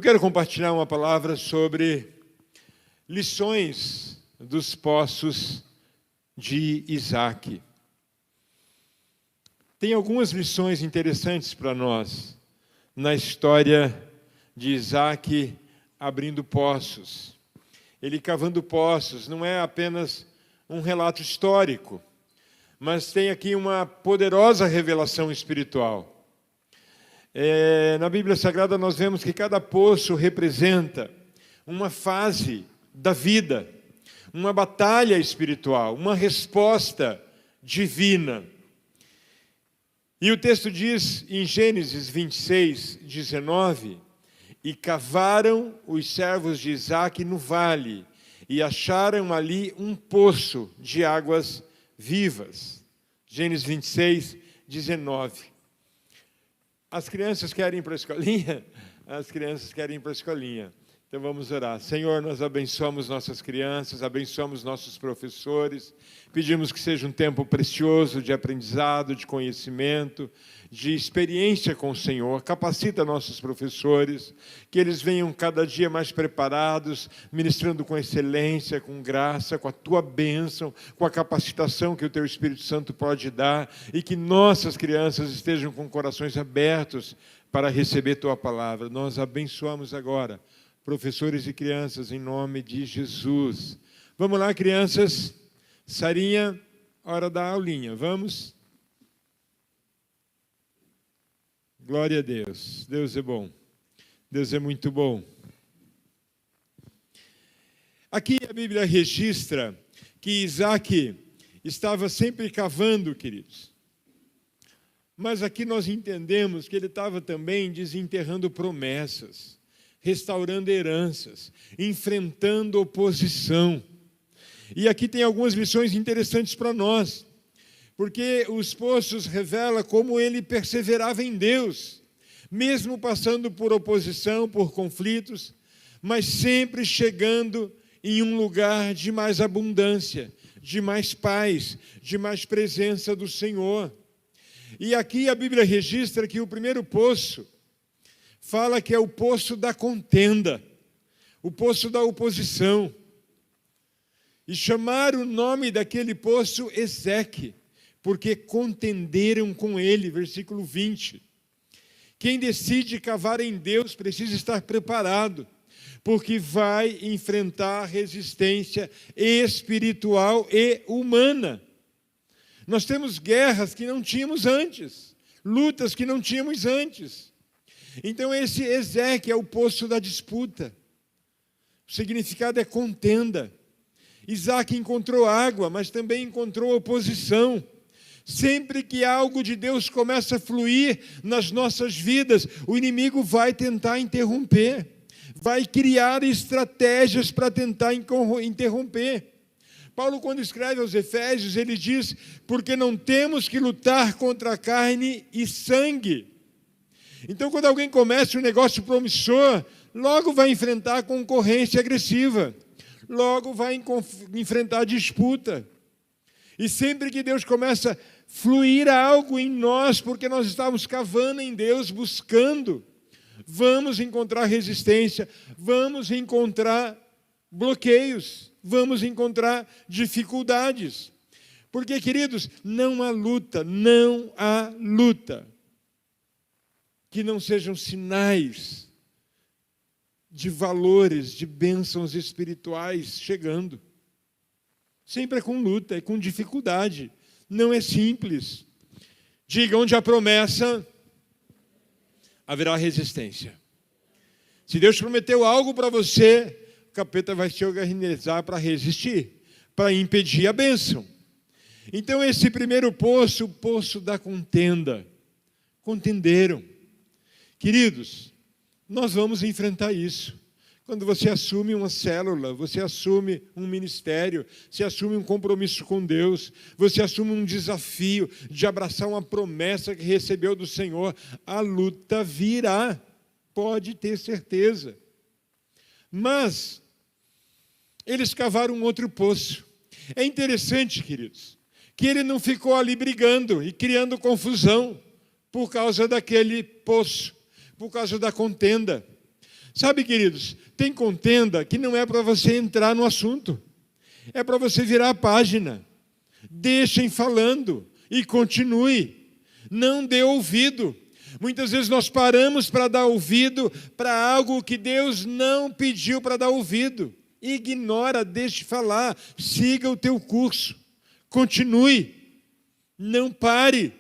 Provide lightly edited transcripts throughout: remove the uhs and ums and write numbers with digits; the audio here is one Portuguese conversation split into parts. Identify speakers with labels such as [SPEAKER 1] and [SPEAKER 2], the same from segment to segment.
[SPEAKER 1] quero compartilhar uma palavra sobre lições dos poços de Isaac. Tem algumas lições interessantes para nós na história de Isaac abrindo poços. Ele cavando poços não é apenas um relato histórico, mas tem aqui uma poderosa revelação espiritual. Na Bíblia Sagrada nós vemos que cada poço representa uma fase da vida, uma batalha espiritual, uma resposta divina. E o texto diz em Gênesis 26, 19, e cavaram os servos de Isaac no vale, e acharam ali um poço de águas vivas. Gênesis 26, 19. As crianças querem ir para a escolinha? As crianças querem ir para a escolinha. Então vamos orar. Senhor, nós abençoamos nossas crianças, abençoamos nossos professores, pedimos que seja um tempo precioso de aprendizado, de conhecimento, de experiência com o Senhor. Capacita nossos professores, que eles venham cada dia mais preparados, ministrando com excelência, com graça, com a Tua bênção, com a capacitação que o Teu Espírito Santo pode dar, e que nossas crianças estejam com corações abertos para receber Tua palavra. Nós abençoamos agora professores e crianças, em nome de Jesus. Vamos lá, crianças. Sarinha, hora da aulinha. Vamos? Glória a Deus. Deus é bom. Deus é muito bom. Aqui a Bíblia registra que Isaac estava sempre cavando, queridos. Mas aqui nós entendemos que ele estava também desenterrando promessas, restaurando heranças, enfrentando oposição. E aqui tem algumas lições interessantes para nós, porque os poços revelam como ele perseverava em Deus, mesmo passando por oposição, por conflitos, mas sempre chegando em um lugar de mais abundância, de mais paz, de mais presença do Senhor. E aqui a Bíblia registra que o primeiro poço fala que é o poço da contenda, o poço da oposição. E chamaram o nome daquele poço Ezeque, porque contenderam com ele, versículo 20. Quem decide cavar em Deus precisa estar preparado, porque vai enfrentar resistência espiritual e humana. Nós temos guerras que não tínhamos antes, lutas que não tínhamos antes. Então esse Ezeque é o poço da disputa. O significado é contenda. Isaac encontrou água, mas também encontrou oposição. Sempre que algo de Deus começa a fluir nas nossas vidas, o inimigo vai tentar interromper, vai criar estratégias para tentar interromper. Paulo, quando escreve aos Efésios, ele diz, porque não temos que lutar contra carne e sangue. Então, quando alguém começa um negócio promissor, logo vai enfrentar concorrência agressiva, logo vai enfrentar disputa. E sempre que Deus começa a fluir algo em nós, porque nós estamos cavando em Deus, buscando, vamos encontrar resistência, vamos encontrar bloqueios, vamos encontrar dificuldades. Porque, queridos, não há luta que não sejam sinais de valores, de bênçãos espirituais chegando. Sempre é com luta, é com dificuldade. Não é simples. Diga, onde há promessa, haverá resistência. Se Deus prometeu algo para você, o capeta vai se organizar para resistir, para impedir a bênção. Então esse primeiro poço, o poço da contenda. Contenderam. Queridos, nós vamos enfrentar isso. Quando você assume uma célula, você assume um ministério, você assume um compromisso com Deus, você assume um desafio de abraçar uma promessa que recebeu do Senhor, a luta virá, pode ter certeza. Mas eles cavaram um outro poço. É interessante, queridos, que ele não ficou ali brigando e criando confusão por causa daquele poço, por causa da contenda. Sabe, queridos, tem contenda que não é para você entrar no assunto, é para você virar a página. Deixem falando e continue. Não dê ouvido. Muitas vezes nós paramos para dar ouvido para algo que Deus não pediu para dar ouvido. Ignora, deixe falar, siga o teu curso, continue, não pare.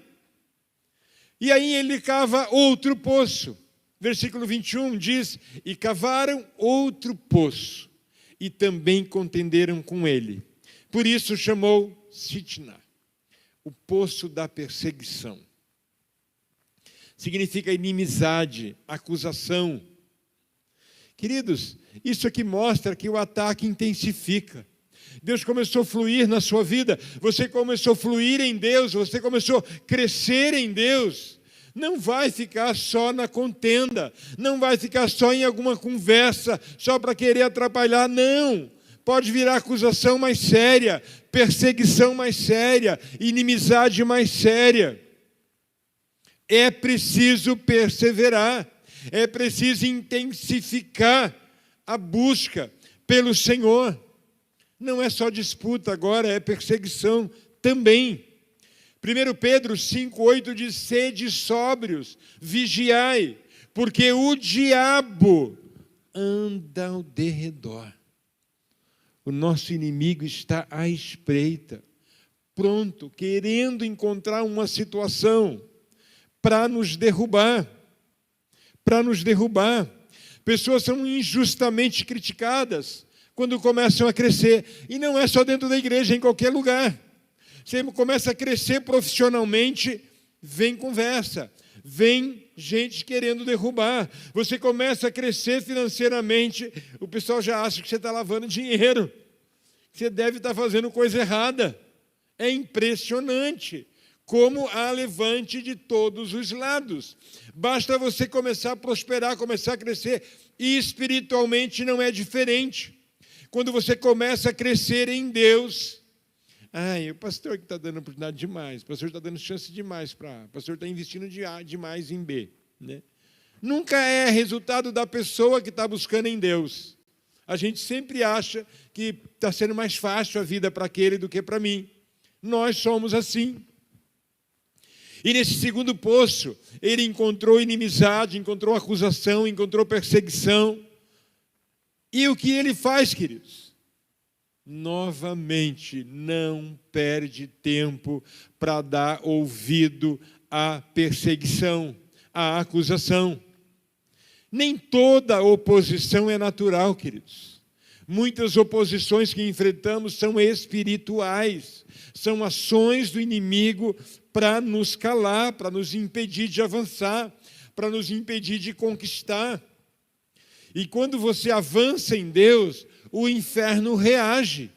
[SPEAKER 1] E aí ele cava outro poço. Versículo 21 diz: e cavaram outro poço, e também contenderam com ele. Por isso chamou Sitná, o poço da perseguição. Significa inimizade, acusação. Queridos, isso aqui mostra que o ataque intensifica. Deus começou a fluir na sua vida, você começou a fluir em Deus, você começou a crescer em Deus. Não vai ficar só na contenda, não vai ficar só em alguma conversa, só para querer atrapalhar, não. Pode virar acusação mais séria, perseguição mais séria, inimizade mais séria. É preciso perseverar, é preciso intensificar a busca pelo Senhor. Não é só disputa agora, é perseguição também. 1 Pedro 5,8 diz: sede sóbrios, vigiai, porque o diabo anda ao derredor. O nosso inimigo está à espreita, pronto, querendo encontrar uma situação para nos derrubar. Para nos derrubar. Pessoas são injustamente criticadas quando começam a crescer. E não é só dentro da igreja, é em qualquer lugar. Você começa a crescer profissionalmente, vem conversa, vem gente querendo derrubar. Você começa a crescer financeiramente, o pessoal já acha que você está lavando dinheiro, que você deve estar fazendo coisa errada. É impressionante como há levante de todos os lados. Basta você começar a prosperar, começar a crescer, e espiritualmente não é diferente. Quando você começa a crescer em Deus, o pastor que está dando oportunidade demais, o pastor está dando chance demais para A, o pastor está investindo demais em B. Né? Nunca é resultado da pessoa que está buscando em Deus. A gente sempre acha que está sendo mais fácil a vida para aquele do que para mim. Nós somos assim. E nesse segundo poço, ele encontrou inimizade, encontrou acusação, encontrou perseguição. E o que ele faz, queridos? Novamente, não perde tempo para dar ouvido à perseguição, à acusação. Nem toda oposição é natural, queridos. Muitas oposições que enfrentamos são espirituais, são ações do inimigo para nos calar, para nos impedir de avançar, para nos impedir de conquistar. E quando você avança em Deus, o inferno reage.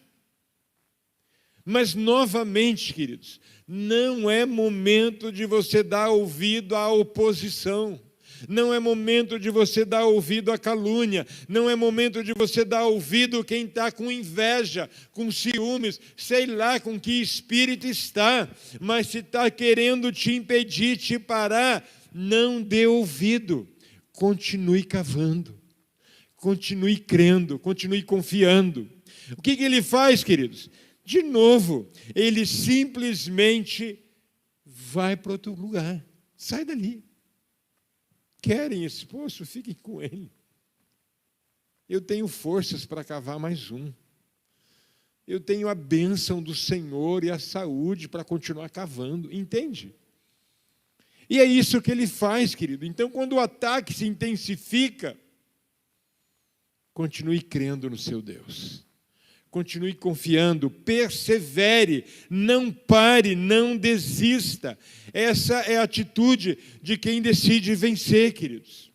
[SPEAKER 1] Mas, novamente, queridos, não é momento de você dar ouvido à oposição. Não é momento de você dar ouvido à calúnia. Não é momento de você dar ouvido a quem está com inveja, com ciúmes, sei lá com que espírito está. Mas se está querendo te impedir, te parar, não dê ouvido. Continue cavando. Continue crendo, continue confiando. O que ele faz, queridos? De novo, ele simplesmente vai para outro lugar. Sai dali. Querem esse poço? Fiquem com ele. Eu tenho forças para cavar mais um. Eu tenho a bênção do Senhor e a saúde para continuar cavando. Entende? E é isso que ele faz, querido. Então, quando o ataque se intensifica, continue crendo no seu Deus. Continue confiando, persevere, não pare, não desista. Essa é a atitude de quem decide vencer, queridos.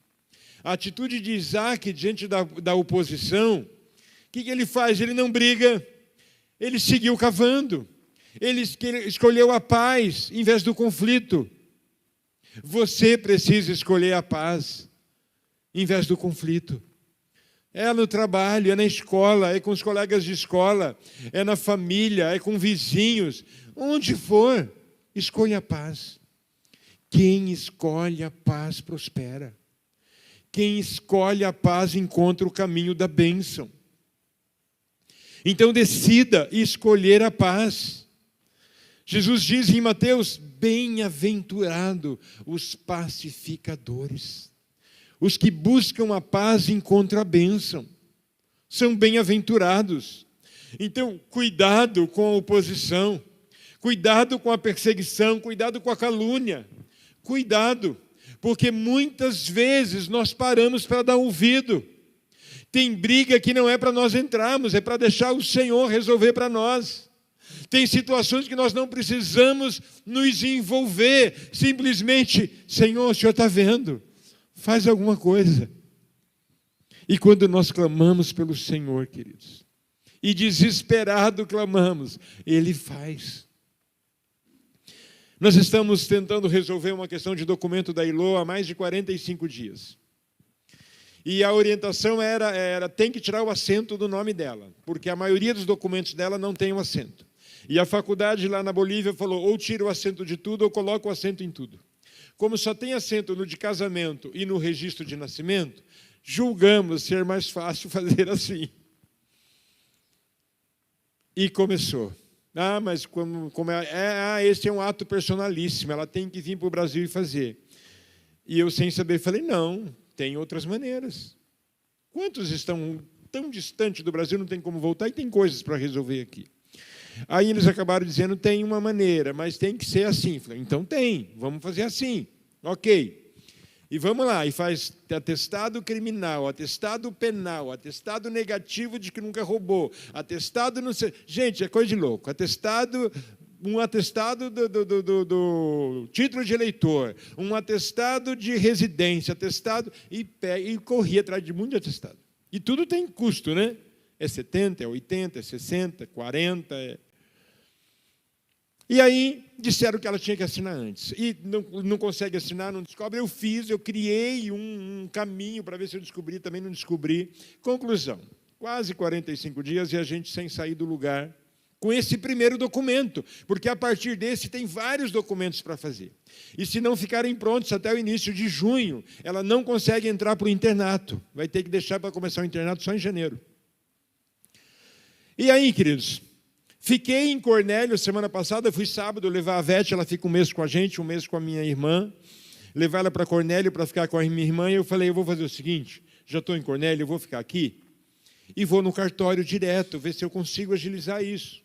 [SPEAKER 1] A atitude de Isaac diante da oposição, o que ele faz? Ele não briga, ele seguiu cavando. Ele escolheu a paz em vez do conflito. Você precisa escolher a paz em vez do conflito. É no trabalho, é na escola, é com os colegas de escola, é na família, é com vizinhos. Onde for, escolha a paz. Quem escolhe a paz prospera. Quem escolhe a paz encontra o caminho da bênção. Então decida escolher a paz. Jesus diz em Mateus: bem-aventurado os pacificadores. Os que buscam a paz encontram a bênção. São bem-aventurados. Então, cuidado com a oposição. Cuidado com a perseguição. Cuidado com a calúnia. Cuidado, porque muitas vezes nós paramos para dar ouvido. Tem briga que não é para nós entrarmos, é para deixar o Senhor resolver para nós. Tem situações que nós não precisamos nos envolver. Simplesmente, Senhor, o Senhor está vendo, faz alguma coisa. E quando nós clamamos pelo Senhor, queridos, e desesperado clamamos, Ele faz. Nós estamos tentando resolver uma questão de documento da ILO há mais de 45 dias. E a orientação era tem que tirar o acento do nome dela, porque a maioria dos documentos dela não tem o acento. E a faculdade lá na Bolívia falou, ou tira o acento de tudo, ou coloca o acento em tudo. Como só tem acento no de casamento e no registro de nascimento, julgamos ser mais fácil fazer assim. E começou. Mas esse é um ato personalíssimo, ela tem que vir para o Brasil e fazer. E eu, sem saber, falei, não, tem outras maneiras. Quantos estão tão distantes do Brasil, não tem como voltar, e tem coisas para resolver aqui. Aí eles acabaram dizendo, tem uma maneira, mas tem que ser assim. Falei, então tem, vamos fazer assim. Ok. E vamos lá, e faz atestado criminal, atestado penal, atestado negativo de que nunca roubou, atestado não sei... Gente, é coisa de louco. Um atestado do título de eleitor, um atestado de residência, atestado... E corri atrás de muito atestado. E tudo tem custo, né? É 70, é 80, é 60, 40... E aí disseram que ela tinha que assinar antes. E não consegue assinar, não descobre. Eu criei um caminho para ver se eu descobri, também não descobri. Conclusão, quase 45 dias e a gente sem sair do lugar com esse primeiro documento, porque a partir desse tem vários documentos para fazer. E se não ficarem prontos até o início de junho, ela não consegue entrar para o internato. Vai ter que deixar para começar o internato só em janeiro. E aí, queridos... Fiquei em Cornélio semana passada, fui sábado levar a Vete, ela fica um mês com a gente, um mês com a minha irmã, levar ela para Cornélio para ficar com a minha irmã, e eu falei, eu vou fazer o seguinte, já estou em Cornélio, eu vou ficar aqui, e vou no cartório direto, ver se eu consigo agilizar isso.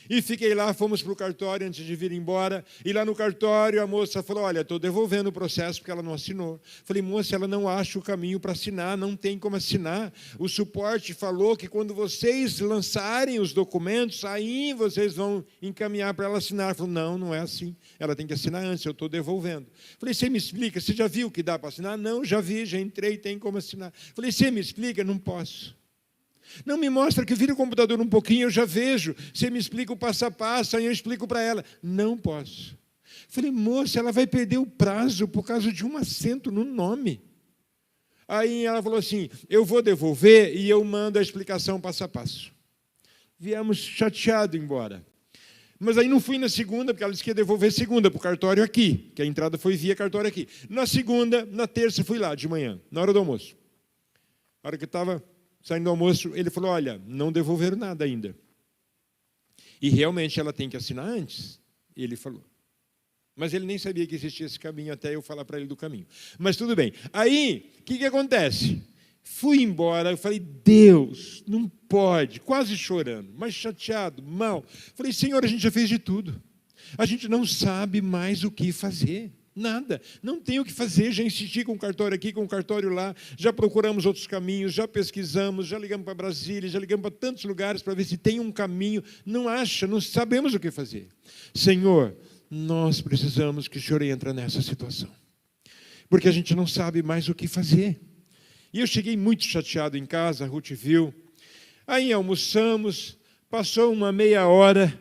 [SPEAKER 1] E fiquei lá, fomos para o cartório antes de vir embora, e lá no cartório a moça falou, olha, estou devolvendo o processo porque ela não assinou. Falei, moça, ela não acha o caminho para assinar, não tem como assinar. O suporte falou que quando vocês lançarem os documentos, aí vocês vão encaminhar para ela assinar. Ela falou, não é assim, ela tem que assinar antes, eu estou devolvendo. Falei, você me explica, você já viu que dá para assinar? Não, já vi, já entrei, tem como assinar. Falei, você me explica? Não posso. Não me mostra que vira o computador um pouquinho, eu já vejo. Você me explica o passo a passo, aí eu explico para ela. Não posso. Falei, moça, ela vai perder o prazo por causa de um acento no nome. Aí ela falou assim, eu vou devolver e eu mando a explicação passo a passo. Viemos chateado embora. Mas aí não fui na segunda, porque ela disse que ia devolver segunda para o cartório aqui, que a entrada foi via cartório aqui. Na segunda, na terça, fui lá de manhã, na hora do almoço. Na hora que estava... Saindo do almoço, ele falou, olha, não devolveram nada ainda. E realmente ela tem que assinar antes, ele falou. Mas ele nem sabia que existia esse caminho até eu falar para ele do caminho. Mas tudo bem. Aí, o que acontece? Fui embora, eu falei, Deus, não pode, quase chorando, mas chateado, mal. Falei, Senhor, a gente já fez de tudo. A gente não sabe mais o que fazer. Nada, não tem o que fazer, já insisti com o cartório aqui, com o cartório lá, já procuramos outros caminhos, já pesquisamos, já ligamos para Brasília, já ligamos para tantos lugares para ver se tem um caminho, não acha, não sabemos o que fazer. Senhor, nós precisamos que o Senhor entre nessa situação, porque a gente não sabe mais o que fazer. E eu cheguei muito chateado em casa, a Ruth viu, aí almoçamos, passou uma meia hora,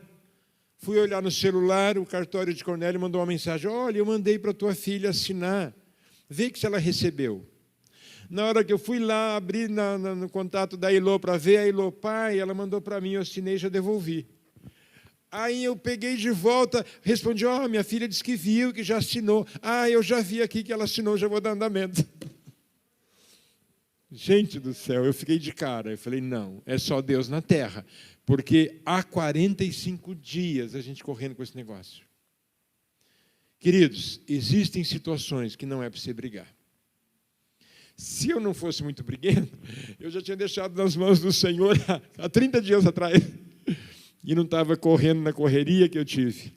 [SPEAKER 1] fui olhar no celular, o cartório de Cornélio mandou uma mensagem, olha, eu mandei para a tua filha assinar, vê que se ela recebeu. Na hora que eu fui lá, abri no contato da Ilô para ver, a Ilô, pai, ela mandou para mim, eu assinei, já devolvi. Aí eu peguei de volta, respondi, minha filha disse que viu, que já assinou. Eu já vi aqui que ela assinou, já vou dar andamento. Gente do céu, eu fiquei de cara. Eu falei, não, é só Deus na terra. Porque há 45 dias a gente correndo com esse negócio. Queridos, existem situações que não é para você brigar. Se eu não fosse muito briguento, eu já tinha deixado nas mãos do Senhor há 30 dias atrás. E não estava correndo na correria que eu tive.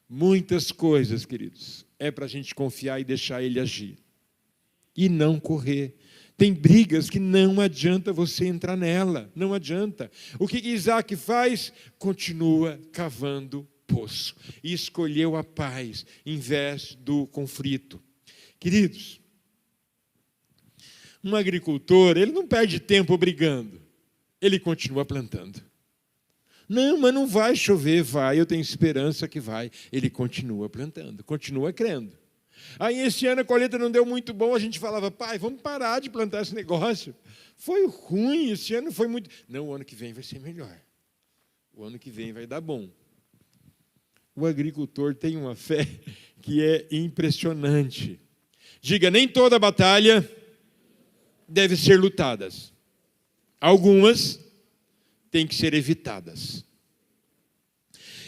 [SPEAKER 1] Muitas coisas, queridos, é para a gente confiar e deixar Ele agir. E não correr. Tem brigas que não adianta você entrar nela, não adianta. O que Isaac faz? Continua cavando poço. E escolheu a paz em vez do conflito. Queridos, um agricultor, ele não perde tempo brigando. Ele continua plantando. Não, mas não vai chover, vai, eu tenho esperança que vai. Ele continua plantando, continua crendo. Aí esse ano a colheita não deu muito bom, a gente falava, pai, vamos parar de plantar esse negócio. Foi ruim, esse ano foi muito... Não, o ano que vem vai ser melhor. O ano que vem vai dar bom. O agricultor tem uma fé que é impressionante. Diga, nem toda batalha deve ser lutadas. Algumas têm que ser evitadas.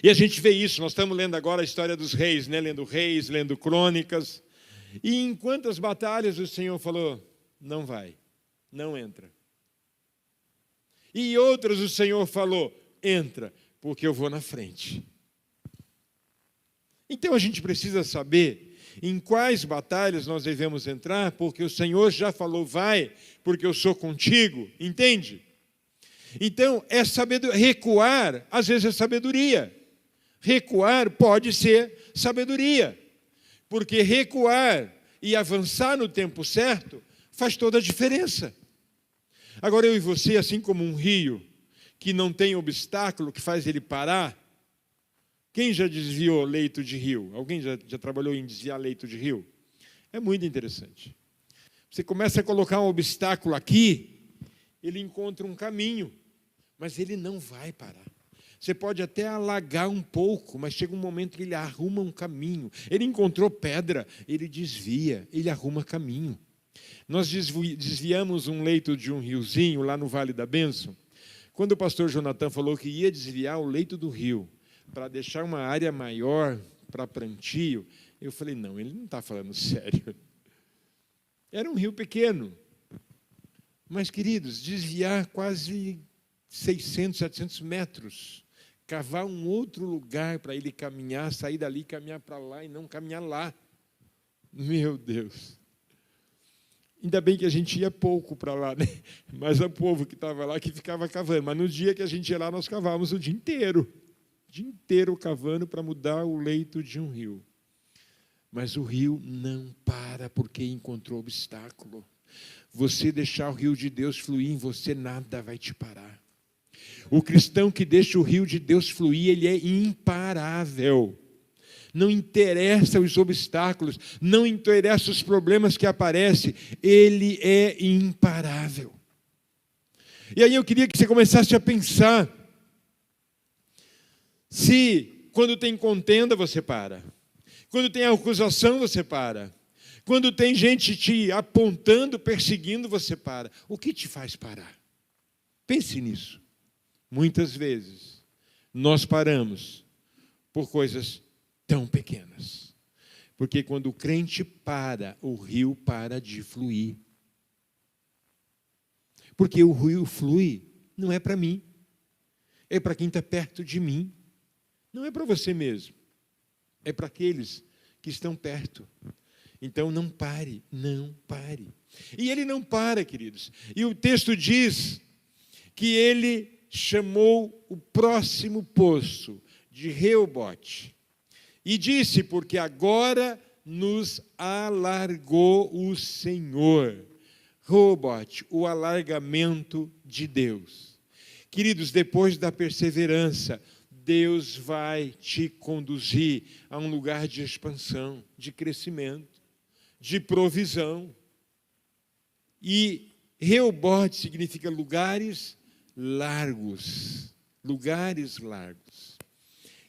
[SPEAKER 1] E a gente vê isso, nós estamos lendo agora a história dos reis, né? Lendo Reis, lendo Crônicas. E em quantas batalhas o Senhor falou, não vai, não entra. E outras o Senhor falou, entra, porque eu vou na frente. Então a gente precisa saber em quais batalhas nós devemos entrar, porque o Senhor já falou, vai, porque eu sou contigo, entende? Então, é sabedoria. Recuar, às vezes, é sabedoria. Recuar pode ser sabedoria. Porque recuar e avançar no tempo certo faz toda a diferença. Agora, eu e você, assim como um rio que não tem obstáculo que faz ele parar. Quem já desviou leito de rio? Alguém já trabalhou em desviar leito de rio? É muito interessante. Você começa a colocar um obstáculo aqui, ele encontra um caminho, mas ele não vai parar. Você pode até alagar um pouco, mas chega um momento que ele arruma um caminho. Ele encontrou pedra, ele desvia, ele arruma caminho. Nós desviamos um leito de um riozinho lá no Vale da Bênção. Quando o pastor Jonathan falou que ia desviar o leito do rio para deixar uma área maior para plantio, eu falei, não, ele não está falando sério. Era um rio pequeno. Mas, queridos, desviar quase 600, 700 metros, cavar um outro lugar para ele caminhar, sair dali, caminhar para lá e não caminhar lá. Meu Deus. Ainda bem que a gente ia pouco para lá, né? Mas o povo que estava lá que ficava cavando. Mas no dia que a gente ia lá, nós cavávamos o dia inteiro. O dia inteiro cavando para mudar o leito de um rio. Mas o rio não para porque encontrou obstáculo. Você deixar o rio de Deus fluir em você, nada vai te parar. O cristão que deixa o rio de Deus fluir, ele é imparável. Não interessa os obstáculos, não interessa os problemas que aparecem, ele é imparável. E aí eu queria que você começasse a pensar, se quando tem contenda você para, quando tem acusação você para, quando tem gente te apontando, perseguindo você para, o que te faz parar? Pense nisso. Muitas vezes nós paramos por coisas tão pequenas. Porque quando o crente para, o rio para de fluir. Porque o rio flui, não é para mim. É para quem está perto de mim. Não é para você mesmo. É para aqueles que estão perto. Então não pare, não pare. E ele não para, queridos. E o texto diz que ele chamou o próximo poço de Reobote. E disse, porque agora nos alargou o Senhor. Reobote, o alargamento de Deus. Queridos, depois da perseverança, Deus vai te conduzir a um lugar de expansão, de crescimento, de provisão. E Reobote significa lugares largos. Lugares largos.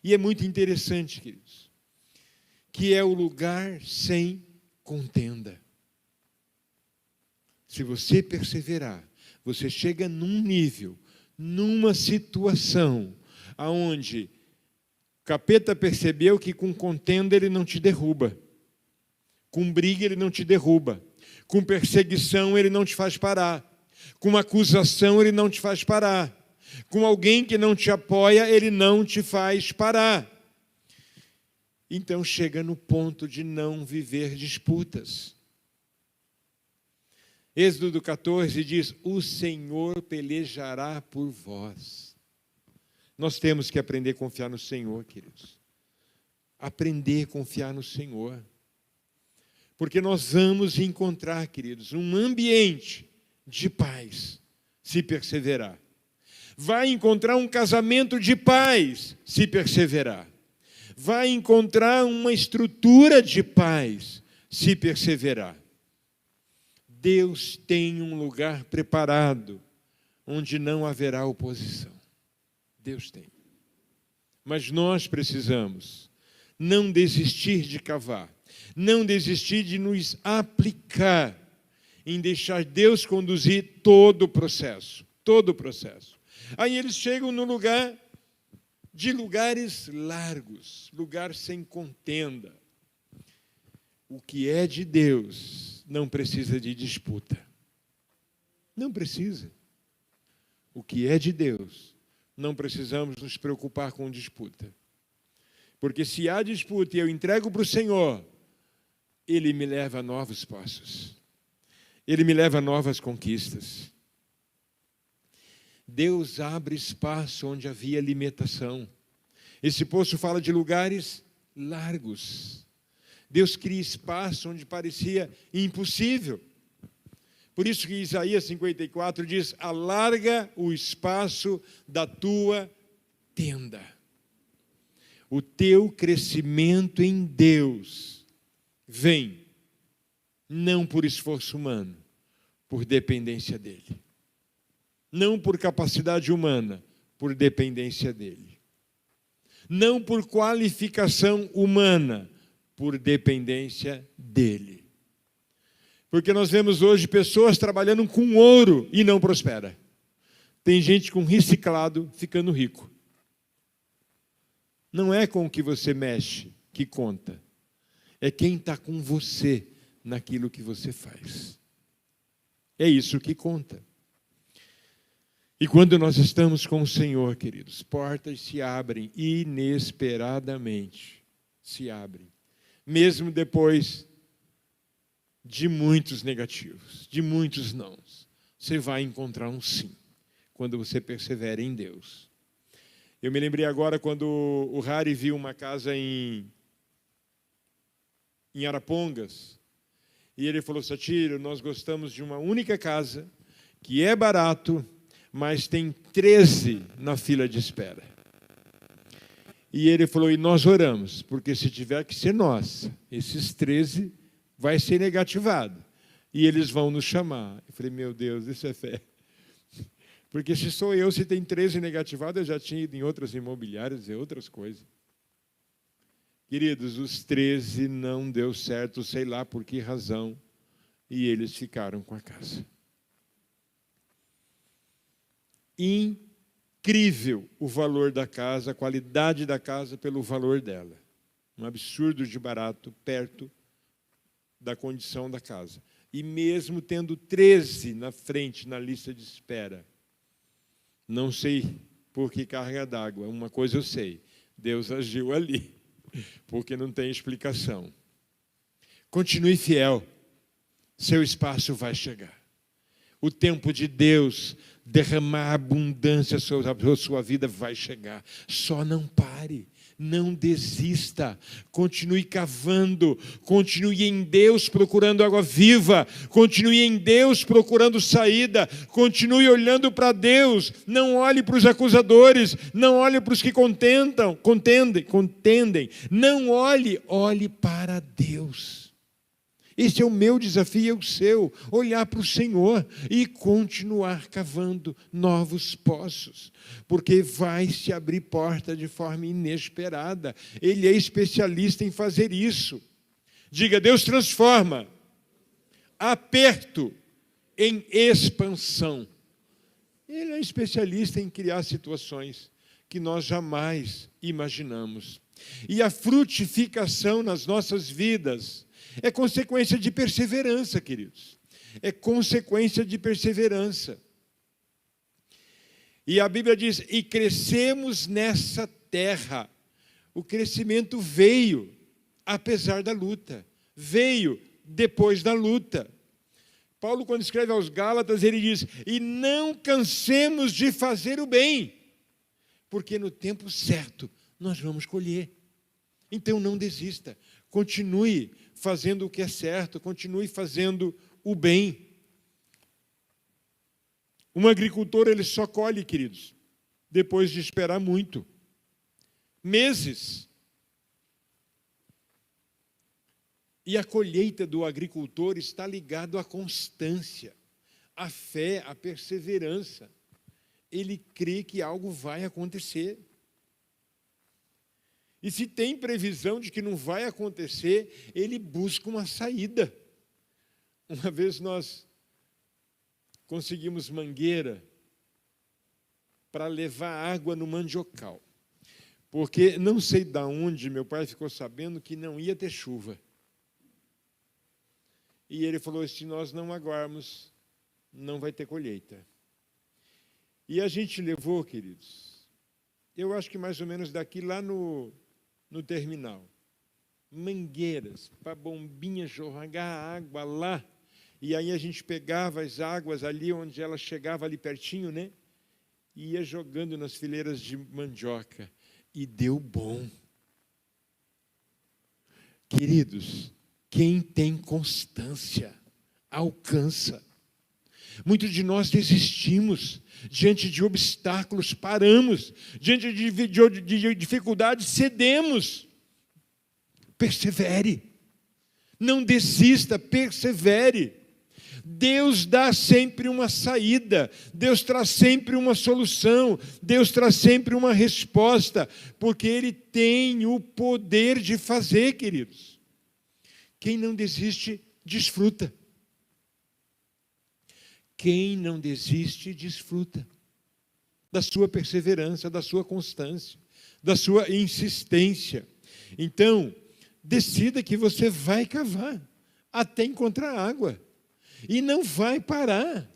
[SPEAKER 1] E é muito interessante, queridos, que é o lugar sem contenda. Se você perseverar, você chega num nível, numa situação, aonde o capeta percebeu que com contenda ele não te derruba, com briga ele não te derruba, com perseguição ele não te faz parar, com acusação ele não te faz parar, com alguém que não te apoia ele não te faz parar. Então chega no ponto de não viver disputas. Êxodo 14 diz: o Senhor pelejará por vós. Nós temos que aprender a confiar no Senhor, queridos. Aprender a confiar no Senhor. Porque nós vamos encontrar, queridos, um ambiente de paz, se perseverar. Vai encontrar um casamento de paz, se perseverar. Vai encontrar uma estrutura de paz, se perseverar. Deus tem um lugar preparado, onde não haverá oposição. Deus tem. Mas nós precisamos não desistir de cavar, não desistir de nos aplicar, em deixar Deus conduzir todo o processo, todo o processo. Aí eles chegam no lugar de lugares largos, lugar sem contenda. O que é de Deus não precisa de disputa. Não precisa. O que é de Deus, não precisamos nos preocupar com disputa. Porque se há disputa e eu entrego para o Senhor, Ele me leva a novos passos. Ele me leva a novas conquistas. Deus abre espaço onde havia limitação. Esse poço fala de lugares largos. Deus cria espaço onde parecia impossível. Por isso que Isaías 54 diz: alarga o espaço da tua tenda. O teu crescimento em Deus vem, não por esforço humano, por dependência dEle. Não por capacidade humana, por dependência dEle. Não por qualificação humana, por dependência dEle. Porque nós vemos hoje pessoas trabalhando com ouro e não prospera. Tem gente com reciclado ficando rico. Não é com o que você mexe que conta. É quem está com você naquilo que você faz. É isso que conta. E quando nós estamos com o Senhor, queridos, portas se abrem inesperadamente. Se abrem. Mesmo depois de muitos negativos, de muitos nãos, você vai encontrar um sim, quando você persevera em Deus. Eu me lembrei agora quando o Harry viu uma casa em Arapongas, e ele falou: Satiro, nós gostamos de uma única casa, que é barato, mas tem 13 na fila de espera. E ele falou: e nós oramos, porque se tiver que ser nossa, esses 13 vai ser negativado. E eles vão nos chamar. Eu falei: meu Deus, isso é fé. Porque se sou eu, se tem 13 negativados, eu já tinha ido em outras imobiliárias e outras coisas. Queridos, os 13 não deu certo, sei lá por que razão, e eles ficaram com a casa. Incrível o valor da casa, a qualidade da casa pelo valor dela. Um absurdo de barato, perto da condição da casa. E mesmo tendo 13 na frente, na lista de espera, não sei por que carga d'água, uma coisa eu sei, Deus agiu ali, porque não tem explicação. Continue fiel, seu espaço vai chegar. O tempo de Deus derramar abundância sobre a sua vida vai chegar. Só não pare, não desista. Continue cavando, continue em Deus procurando água viva, continue em Deus procurando saída, continue olhando para Deus. Não olhe para os acusadores, não olhe para os que contendem. Não olhe para Deus. Esse é o meu desafio, é o seu, olhar para o Senhor e continuar cavando novos poços, porque vai se abrir porta de forma inesperada. Ele é especialista em fazer isso. Diga: Deus transforma aperto em expansão. Ele é especialista em criar situações que nós jamais imaginamos. E a frutificação nas nossas vidas é consequência de perseverança, queridos. É consequência de perseverança. E a Bíblia diz, e crescemos nessa terra. O crescimento veio apesar da luta. Veio depois da luta. Paulo, quando escreve aos Gálatas, ele diz, e não cansemos de fazer o bem, porque no tempo certo nós vamos colher. Então não desista, continue fazendo o que é certo, continue fazendo o bem. Um agricultor, ele só colhe, queridos, depois de esperar muito. Meses. E a colheita do agricultor está ligada à constância, à fé, à perseverança. Ele crê que algo vai acontecer. E se tem previsão de que não vai acontecer, ele busca uma saída. Uma vez nós conseguimos mangueira para levar água no mandiocal. Porque não sei de onde meu pai ficou sabendo que não ia ter chuva. E ele falou, se nós não aguardarmos, não vai ter colheita. E a gente levou, queridos, eu acho que mais ou menos daqui lá no terminal, mangueiras para bombinha jogar água lá. E aí a gente pegava as águas ali onde ela chegava ali pertinho, né? E ia jogando nas fileiras de mandioca. E deu bom. Queridos, quem tem constância, alcança. Muitos de nós desistimos diante de obstáculos, paramos, diante de dificuldades, cedemos. Persevere, não desista, persevere. Deus dá sempre uma saída, Deus traz sempre uma solução, Deus traz sempre uma resposta, porque Ele tem o poder de fazer, queridos. Quem não desiste, desfruta. Quem não desiste, desfruta da sua perseverança, da sua constância, da sua insistência. Então, decida que você vai cavar até encontrar água. E não vai parar.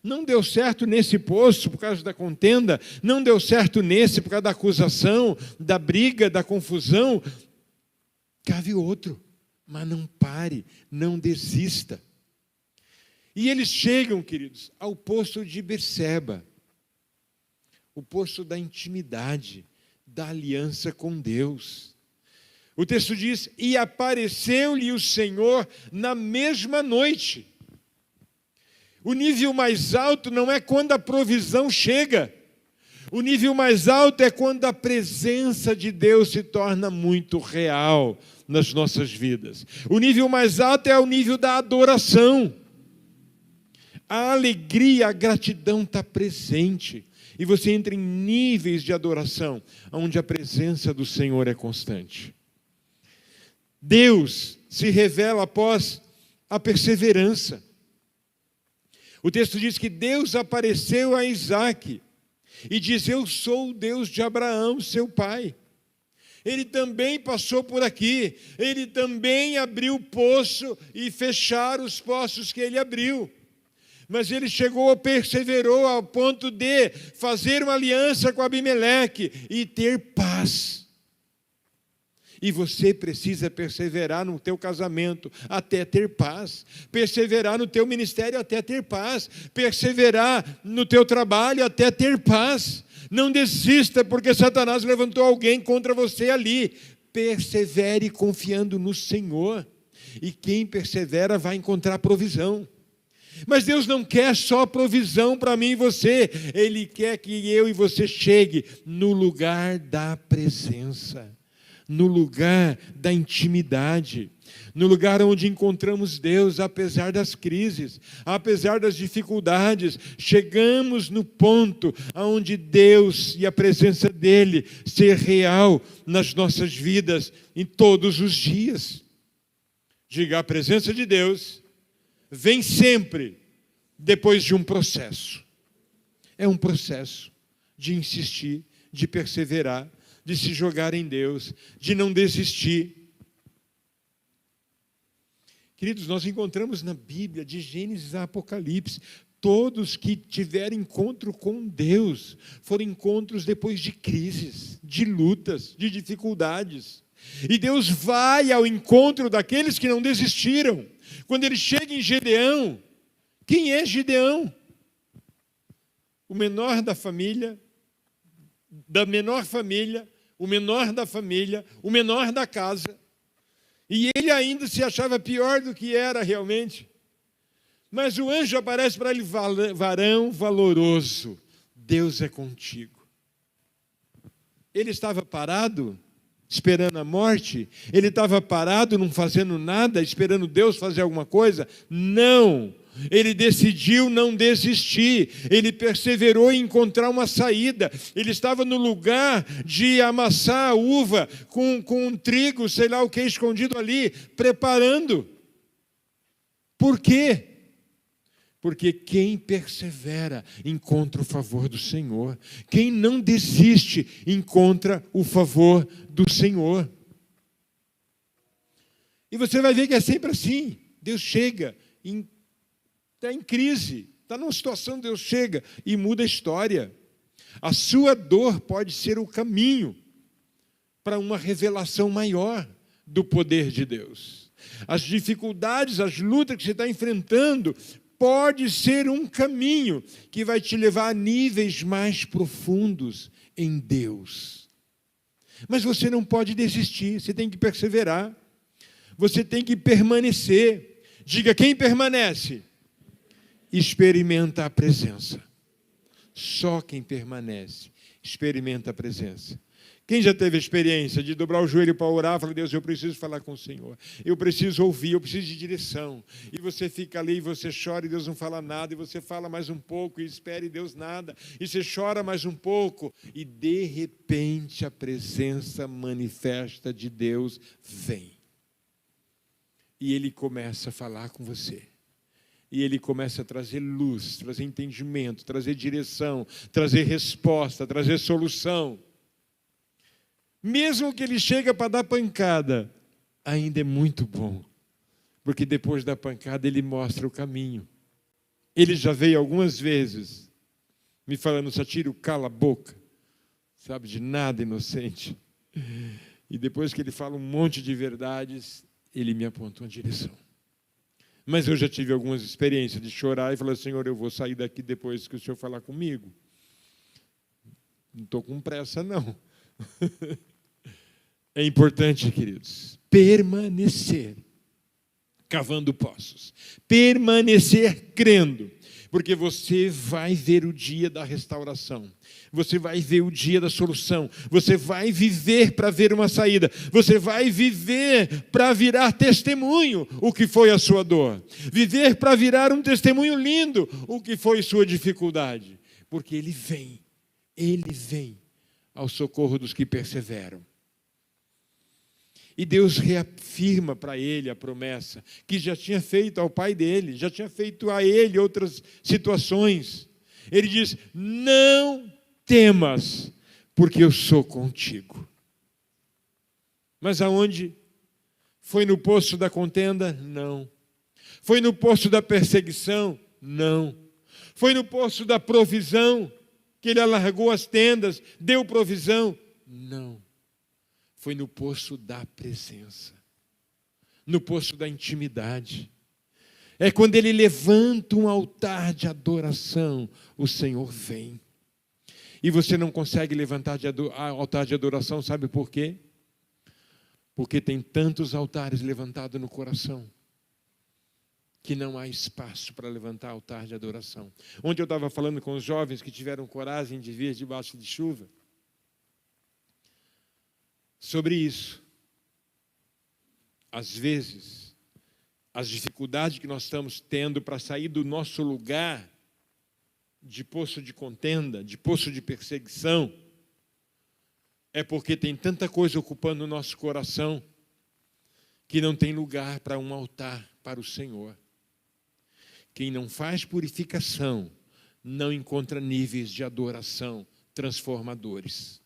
[SPEAKER 1] Não deu certo nesse poço por causa da contenda, não deu certo nesse por causa da acusação, da briga, da confusão. Cave outro, mas não pare, não desista. E eles chegam, queridos, ao poço de Berseba, o poço da intimidade, da aliança com Deus. O texto diz, e apareceu-lhe o Senhor na mesma noite. O nível mais alto não é quando a provisão chega. O nível mais alto é quando a presença de Deus se torna muito real nas nossas vidas. O nível mais alto é o nível da adoração. A alegria, a gratidão está presente. E você entra em níveis de adoração, onde a presença do Senhor é constante. Deus se revela após a perseverança. O texto diz que Deus apareceu a Isaque e diz, eu sou o Deus de Abraão, seu pai. Ele também passou por aqui, ele também abriu o poço e fecharam os poços que ele abriu. Mas ele chegou, perseverou ao ponto de fazer uma aliança com Abimeleque e ter paz. E você precisa perseverar no teu casamento até ter paz, perseverar no teu ministério até ter paz, perseverar no teu trabalho até ter paz. Não desista porque Satanás levantou alguém contra você ali. Persevere confiando no Senhor. E quem persevera vai encontrar provisão. Mas Deus não quer só provisão para mim e você. Ele quer que eu e você chegue no lugar da presença, no lugar da intimidade, no lugar onde encontramos Deus, apesar das crises, apesar das dificuldades. Chegamos no ponto onde Deus e a presença dEle ser real nas nossas vidas, em todos os dias. Diga, a presença de Deus vem sempre depois de um processo. É um processo de insistir, de perseverar, de se jogar em Deus, de não desistir. Queridos, nós encontramos na Bíblia, de Gênesis a Apocalipse, todos que tiveram encontro com Deus foram encontros depois de crises, de lutas, de dificuldades. E Deus vai ao encontro daqueles que não desistiram. Quando ele chega em Gedeão, quem é Gedeão? O menor da família, da menor família, o menor da família, o menor da casa. E ele ainda se achava pior do que era realmente. Mas o anjo aparece para ele: varão valoroso, Deus é contigo. Ele estava parado, esperando a morte? Ele estava parado, não fazendo nada, esperando Deus fazer alguma coisa? Não! Ele decidiu não desistir, ele perseverou em encontrar uma saída. Ele estava no lugar de amassar a uva com um trigo, sei lá o que, escondido ali, preparando. Por quê? Porque quem persevera encontra o favor do Senhor. Quem não desiste encontra o favor do Senhor. E você vai ver que é sempre assim. Deus chega, está em crise, está numa situação, Deus chega e muda a história. A sua dor pode ser o caminho para uma revelação maior do poder de Deus. As dificuldades, as lutas que você está enfrentando pode ser um caminho que vai te levar a níveis mais profundos em Deus. Mas você não pode desistir, você tem que perseverar. Você tem que permanecer. Diga: quem permanece, experimenta a presença. Só quem permanece experimenta a presença. Quem já teve a experiência de dobrar o joelho para orar, falar: Deus, eu preciso falar com o Senhor, eu preciso ouvir, eu preciso de direção. E você fica ali, e você chora e Deus não fala nada, e você fala mais um pouco e espera e Deus nada, e você chora mais um pouco, e de repente a presença manifesta de Deus vem. E Ele começa a falar com você. E Ele começa a trazer luz, trazer entendimento, trazer direção, trazer resposta, trazer solução. Mesmo que Ele chega para dar pancada, ainda é muito bom. Porque depois da pancada Ele mostra o caminho. Ele já veio algumas vezes me falando: Satiro, cala a boca. Sabe de nada, inocente. E depois que Ele fala um monte de verdades, Ele me apontou a direção. Mas eu já tive algumas experiências de chorar e falar: Senhor, eu vou sair daqui depois que o Senhor falar comigo. Não estou com pressa, não. É importante, queridos, permanecer cavando poços, permanecer crendo, porque você vai ver o dia da restauração, você vai ver o dia da solução, você vai viver para ver uma saída, você vai viver para virar testemunho o que foi a sua dor, viver para virar um testemunho lindo o que foi sua dificuldade, porque Ele vem ao socorro dos que perseveram. E Deus reafirma para ele a promessa que já tinha feito ao pai dele, já tinha feito a ele outras situações. Ele diz: não temas, porque eu sou contigo. Mas aonde? Foi no poço da contenda? Não. Foi no poço da perseguição? Não. Foi no poço da provisão, que ele alargou as tendas, deu provisão? Não. Foi no poço da presença, no poço da intimidade. É quando ele levanta um altar de adoração, o Senhor vem. E você não consegue levantar altar de adoração, sabe por quê? Porque tem tantos altares levantados no coração, que não há espaço para levantar altar de adoração. Ontem eu estava falando com os jovens que tiveram coragem de vir debaixo de chuva, sobre isso. Às vezes, as dificuldades que nós estamos tendo para sair do nosso lugar de poço de contenda, de poço de perseguição, é porque tem tanta coisa ocupando o nosso coração que não tem lugar para um altar para o Senhor. Quem não faz purificação não encontra níveis de adoração transformadores.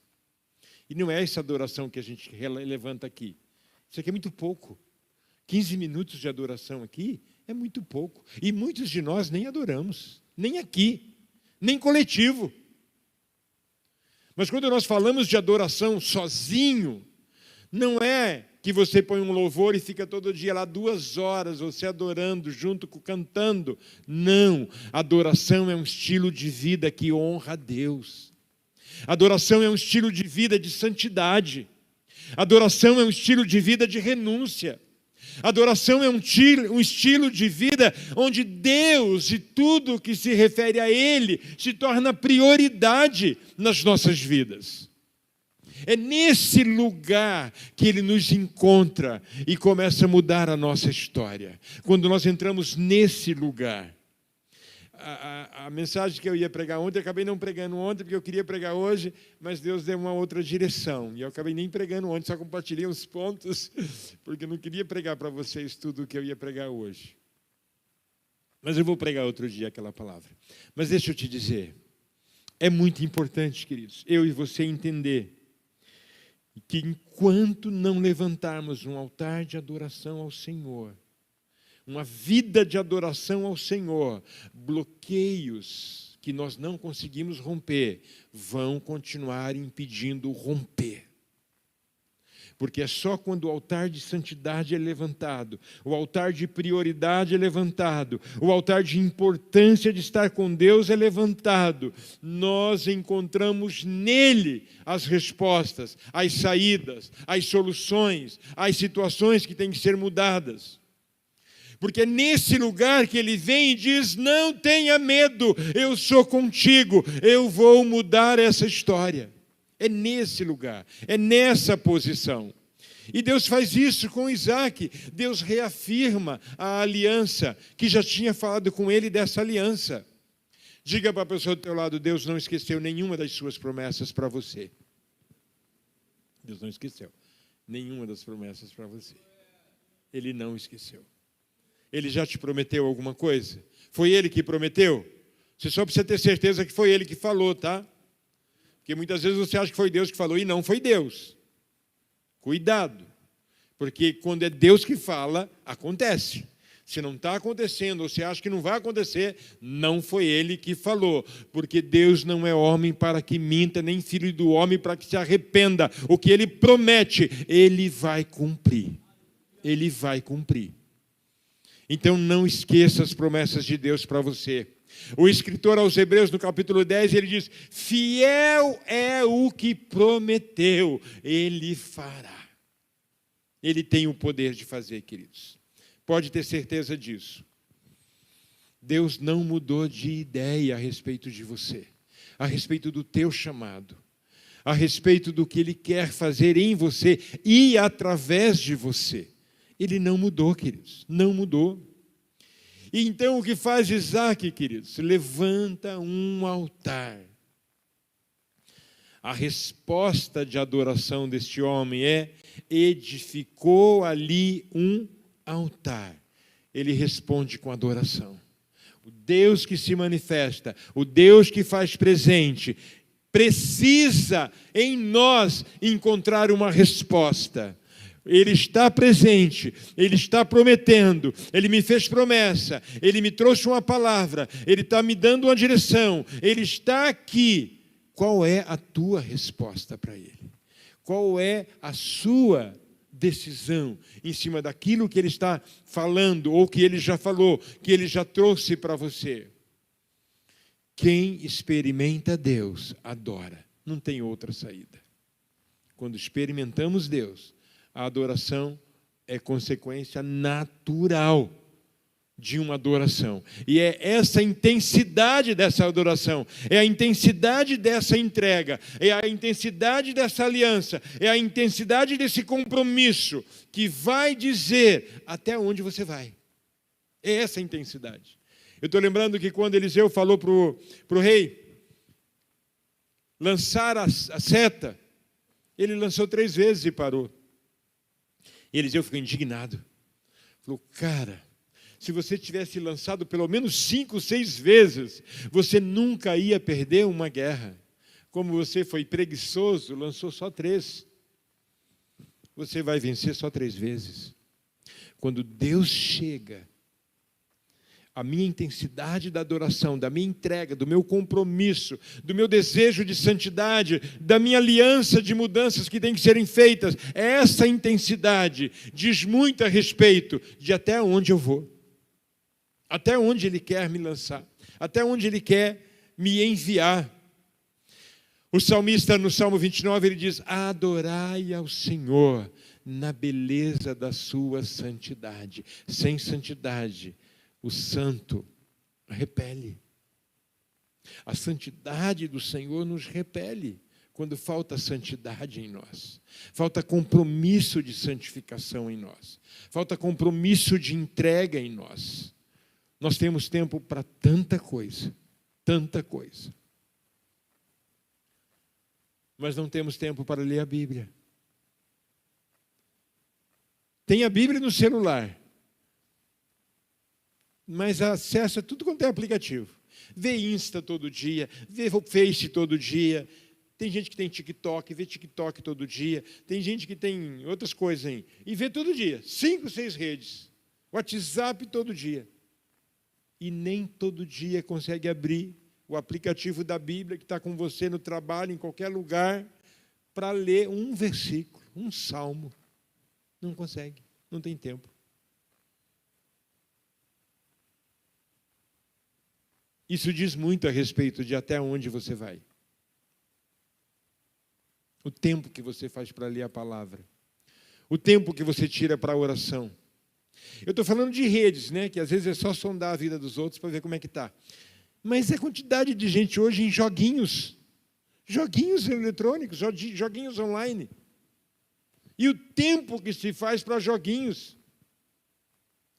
[SPEAKER 1] E não é essa adoração que a gente levanta aqui. Isso aqui é muito pouco. 15 minutos de adoração aqui é muito pouco. E muitos de nós nem adoramos, nem aqui, nem coletivo. Mas quando nós falamos de adoração sozinho, não é que você põe um louvor e fica todo dia lá 2 horas, você adorando, junto com cantando. Não, adoração é um estilo de vida que honra a Deus. Adoração é um estilo de vida de santidade. Adoração é um estilo de vida de renúncia. Adoração é um estilo de vida onde Deus e tudo que se refere a Ele se torna prioridade nas nossas vidas. É nesse lugar que Ele nos encontra e começa a mudar a nossa história. Quando nós entramos nesse lugar. A mensagem que eu ia pregar ontem, eu acabei não pregando ontem, porque eu queria pregar hoje, mas Deus deu uma outra direção. E eu acabei nem pregando ontem, só compartilhei uns pontos, porque eu não queria pregar para vocês tudo o que eu ia pregar hoje. Mas eu vou pregar outro dia aquela palavra. Mas deixa eu te dizer, é muito importante, queridos, eu e você entender que enquanto não levantarmos um altar de adoração ao Senhor, uma vida de adoração ao Senhor, bloqueios que nós não conseguimos romper, vão continuar impedindo o romper. Porque é só quando o altar de santidade é levantado, o altar de prioridade é levantado, o altar de importância de estar com Deus é levantado, nós encontramos nele as respostas, as saídas, as soluções, as situações que têm que ser mudadas. Porque é nesse lugar que ele vem e diz, não tenha medo, eu sou contigo, eu vou mudar essa história. É nesse lugar, é nessa posição. E Deus faz isso com Isaac. Deus reafirma a aliança, que já tinha falado com ele dessa aliança. Diga para a pessoa do teu lado, Deus não esqueceu nenhuma das suas promessas para você. Deus não esqueceu nenhuma das promessas para você. Ele não esqueceu. Ele já te prometeu alguma coisa? Foi Ele que prometeu? Você só precisa ter certeza que foi Ele que falou, tá? Porque muitas vezes você acha que foi Deus que falou e não foi Deus. Cuidado, porque quando é Deus que fala, acontece. Se não está acontecendo, ou você acha que não vai acontecer, não foi Ele que falou. Porque Deus não é homem para que minta, nem filho do homem para que se arrependa. O que Ele promete, Ele vai cumprir. Ele vai cumprir. Então não esqueça as promessas de Deus para você. O escritor aos Hebreus, no capítulo 10, ele diz, fiel é o que prometeu, Ele fará. Ele tem o poder de fazer, queridos. Pode ter certeza disso. Deus não mudou de ideia a respeito de você, a respeito do teu chamado, a respeito do que Ele quer fazer em você e através de você. Ele não mudou, queridos, não mudou. E então o que faz Isaac, queridos? Levanta um altar. A resposta de adoração deste homem é, edificou ali um altar. Ele responde com adoração. O Deus que se manifesta, o Deus que faz presente, precisa em nós encontrar uma resposta. Ele está presente, Ele está prometendo, Ele me fez promessa, Ele me trouxe uma palavra, Ele está me dando uma direção, Ele está aqui. Qual é a tua resposta para Ele? Qual é a sua decisão em cima daquilo que Ele está falando, ou que Ele já falou, que Ele já trouxe para você? Quem experimenta Deus, adora, não tem outra saída. Quando experimentamos Deus, a adoração é consequência natural de uma adoração. E é essa intensidade dessa adoração, é a intensidade dessa entrega, é a intensidade dessa aliança, é a intensidade desse compromisso que vai dizer até onde você vai. É essa a intensidade. Eu estou lembrando que quando Eliseu falou para o rei lançar a seta, ele lançou 3 vezes e parou. Eliseu ficou indignado. Falou, cara, se você tivesse lançado pelo menos 5, 6 vezes, você nunca ia perder uma guerra. Como você foi preguiçoso, lançou só 3. Você vai vencer só 3 vezes. Quando Deus chega, a minha intensidade da adoração, da minha entrega, do meu compromisso, do meu desejo de santidade, da minha aliança de mudanças que têm que serem feitas, essa intensidade diz muito a respeito de até onde eu vou, até onde Ele quer me lançar, até onde Ele quer me enviar. O salmista, no Salmo 29, ele diz: adorai ao Senhor na beleza da sua santidade. Sem santidade, o santo repele. A santidade do Senhor nos repele quando falta santidade em nós. Falta compromisso de santificação em nós. Falta compromisso de entrega em nós. Nós temos tempo para tanta coisa, tanta coisa. Mas não temos tempo para ler a Bíblia. Tem a Bíblia no celular, mas acessa tudo quanto é aplicativo. Vê Insta todo dia, vê Face todo dia. Tem gente que tem TikTok, vê TikTok todo dia. Tem gente que tem outras coisas aí. E vê todo dia, 5, 6 redes. WhatsApp todo dia. E nem todo dia consegue abrir o aplicativo da Bíblia que está com você no trabalho, em qualquer lugar, para ler um versículo, um salmo. Não consegue, não tem tempo. Isso diz muito a respeito de até onde você vai. O tempo que você faz para ler a palavra. O tempo que você tira para a oração. Eu estou falando de redes, né? Que às vezes é só sondar a vida dos outros para ver como é que está. Mas a quantidade de gente hoje em joguinhos eletrônicos, joguinhos online. E o tempo que se faz para joguinhos.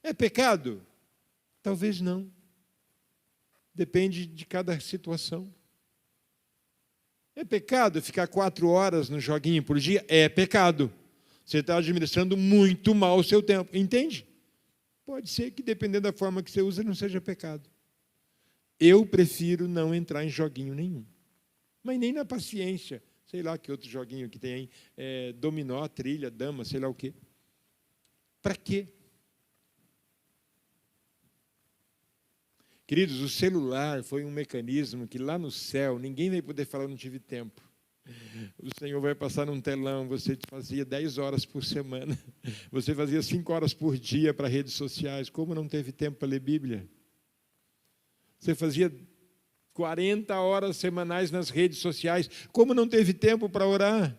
[SPEAKER 1] É pecado? Talvez não. Depende de cada situação. É pecado ficar 4 horas no joguinho por dia? É pecado. Você está administrando muito mal o seu tempo. Entende? Pode ser que, dependendo da forma que você usa, não seja pecado. Eu prefiro não entrar em joguinho nenhum. Mas nem na paciência. Sei lá que outro joguinho que tem aí. Dominó, trilha, dama, sei lá o quê. Para quê? Queridos, o celular foi um mecanismo que lá no céu ninguém vai poder falar, não tive tempo. O Senhor vai passar num telão, você fazia 10 horas por semana, você fazia 5 horas por dia para redes sociais, como não teve tempo para ler Bíblia? Você fazia 40 horas semanais nas redes sociais, como não teve tempo para orar?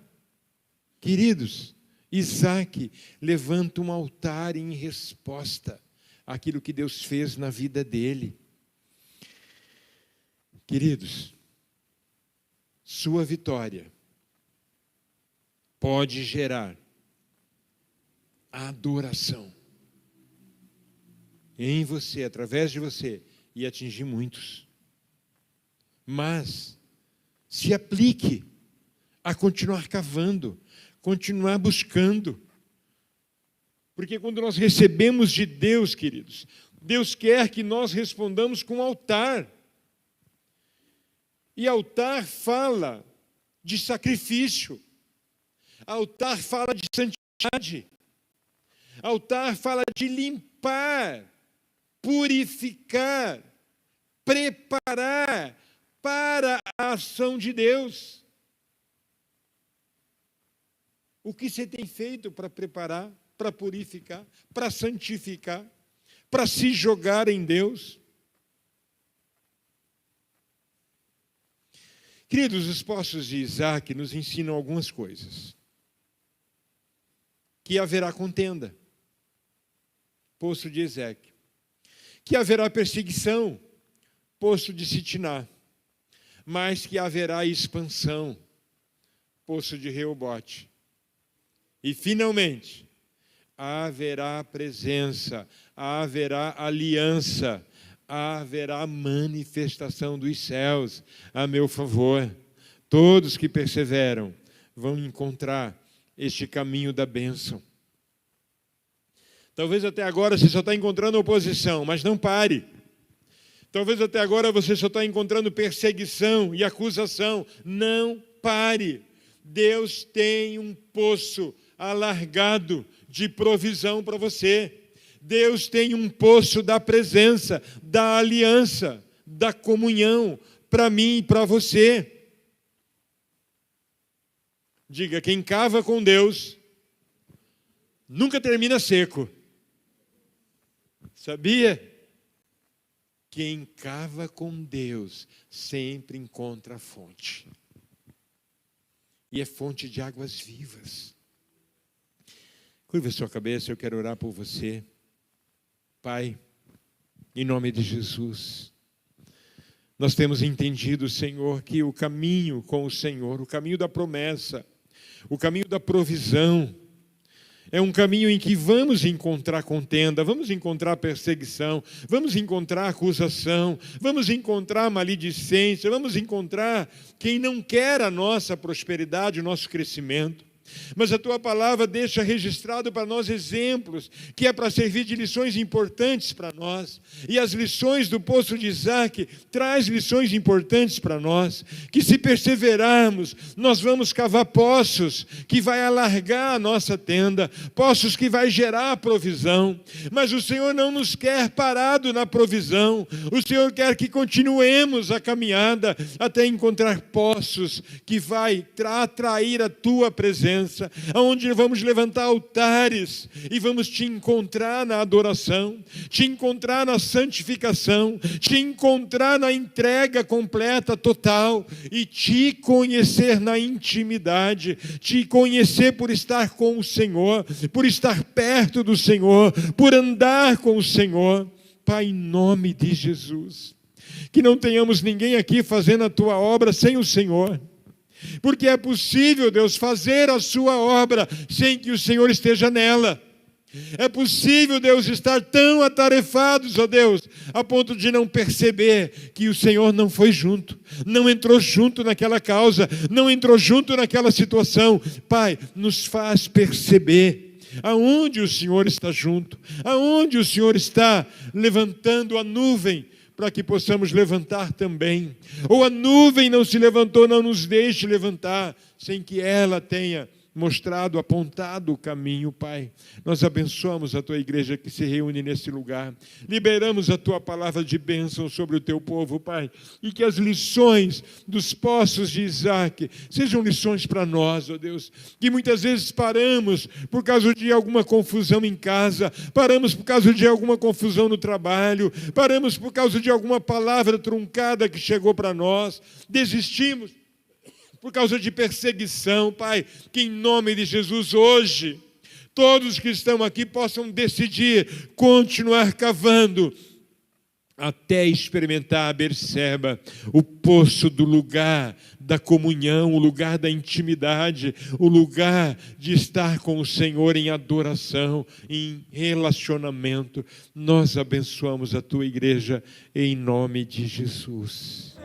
[SPEAKER 1] Queridos, Isaac levanta um altar em resposta àquilo que Deus fez na vida dele. Queridos, sua vitória pode gerar adoração em você, através de você, e atingir muitos. Mas se aplique a continuar cavando, continuar buscando. Porque quando nós recebemos de Deus, queridos, Deus quer que nós respondamos com altar. E altar fala de sacrifício. Altar fala de santidade. Altar fala de limpar, purificar, preparar para a ação de Deus. O que você tem feito para preparar, para purificar, para santificar, para se jogar em Deus? Queridos, os poços de Isaac nos ensinam algumas coisas. Que haverá contenda, poço de Ezeque. Que haverá perseguição, poço de Sitiná. Mas que haverá expansão, poço de Reobote. E, finalmente, haverá presença, haverá aliança, haverá manifestação dos céus a meu favor. Todos que perseveram vão encontrar este caminho da bênção. Talvez até agora você só está encontrando oposição, mas não pare. Talvez até agora você só está encontrando perseguição e acusação. Não pare. Deus tem um poço alargado de provisão para você. Deus tem um poço da presença, da aliança, da comunhão para mim e para você. Diga, quem cava com Deus nunca termina seco. Sabia? Quem cava com Deus sempre encontra a fonte. E é fonte de águas vivas. Curva a sua cabeça, eu quero orar por você. Pai, em nome de Jesus, nós temos entendido, Senhor, que o caminho com o Senhor, o caminho da promessa, o caminho da provisão, é um caminho em que vamos encontrar contenda, vamos encontrar perseguição, vamos encontrar acusação, vamos encontrar maledicência, vamos encontrar quem não quer a nossa prosperidade, o nosso crescimento. Mas a Tua palavra deixa registrado para nós exemplos, que é para servir de lições importantes para nós. E as lições do poço de Isaac traz lições importantes para nós, que se perseverarmos, nós vamos cavar poços que vai alargar a nossa tenda, poços que vai gerar provisão. Mas o Senhor não nos quer parado na provisão, o Senhor quer que continuemos a caminhada até encontrar poços que vai atrair a Tua presença, onde vamos levantar altares e vamos te encontrar na adoração, te encontrar na santificação, te encontrar na entrega completa, total, e te conhecer na intimidade, te conhecer por estar com o Senhor, por estar perto do Senhor, por andar com o Senhor. Pai, em nome de Jesus, que não tenhamos ninguém aqui fazendo a Tua obra sem o Senhor. Porque é possível, Deus, fazer a sua obra sem que o Senhor esteja nela. É possível, Deus, estar tão atarefados, ó Deus, a ponto de não perceber que o Senhor não foi junto, não entrou junto naquela causa, não entrou junto naquela situação. Pai, nos faz perceber aonde o Senhor está junto, aonde o Senhor está levantando a nuvem, para que possamos levantar também. Ou a nuvem não se levantou, não nos deixe levantar, sem que ela tenha mostrado, apontado o caminho, Pai. Nós abençoamos a Tua igreja que se reúne nesse lugar. Liberamos a Tua palavra de bênção sobre o Teu povo, Pai. E que as lições dos poços de Isaac sejam lições para nós, ó Deus. Que muitas vezes paramos por causa de alguma confusão em casa, paramos por causa de alguma confusão no trabalho, paramos por causa de alguma palavra truncada que chegou para nós, desistimos por causa de perseguição, Pai, que em nome de Jesus hoje, todos que estão aqui possam decidir continuar cavando, até experimentar a Berseba, o poço do lugar da comunhão, o lugar da intimidade, o lugar de estar com o Senhor em adoração, em relacionamento. Nós abençoamos a Tua igreja em nome de Jesus.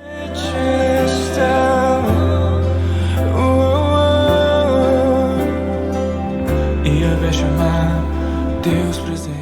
[SPEAKER 2] E a ver chamar Deus presente.